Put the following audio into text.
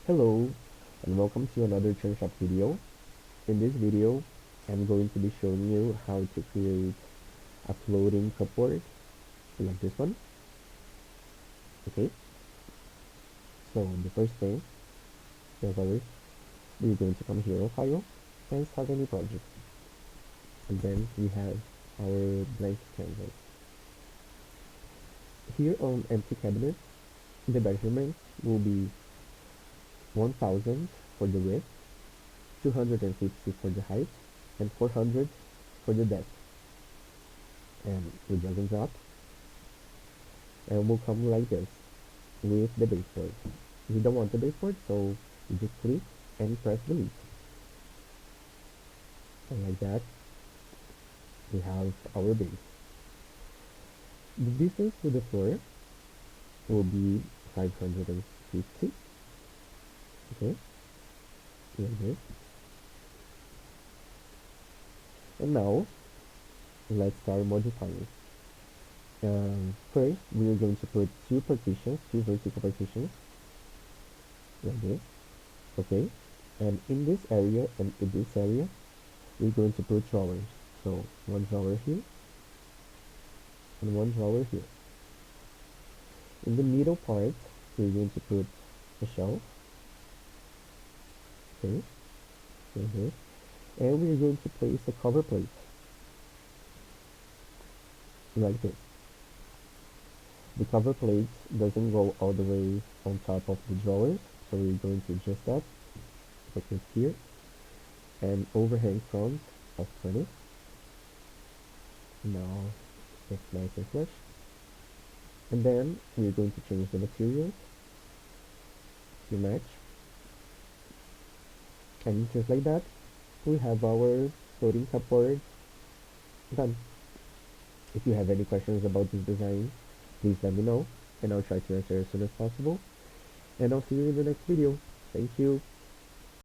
Hello and welcome to another TrunSHOP video. In this video, I'm going to be showing you how to create a floating cupboard like this one. Okay, so the first thing, as always, we're going to come here on File and start a new project. And then we have our blank canvas. Here on empty cabinet, the measurements will be 1000 for the width, 250 for the height, and 400 for the depth. And we drag and drop, and will come like this with the baseboard. We don't want the baseboard, so you just click and press delete. And like that, we have our base. The distance to the floor will be 550. Okay, like this. And now, let's start modifying. First, we are going to put two vertical partitions, like this. Okay, and in this area and in this area, we're going to put drawers. So one drawer here and one drawer here. In the middle part, we're going to put a shelf. Okay, like this. And we're going to place a cover plate, like this. The cover plate doesn't go all the way on top of the drawers, so we're going to adjust that. So click here, and overhang front of 20. Now it's nice and flush. And then we're going to change the materials to match. And just like that, we have our floating cupboard done. If you have any questions about this design, please let me know, and I'll try to answer as soon as possible. And I'll see you in the next video. Thank you.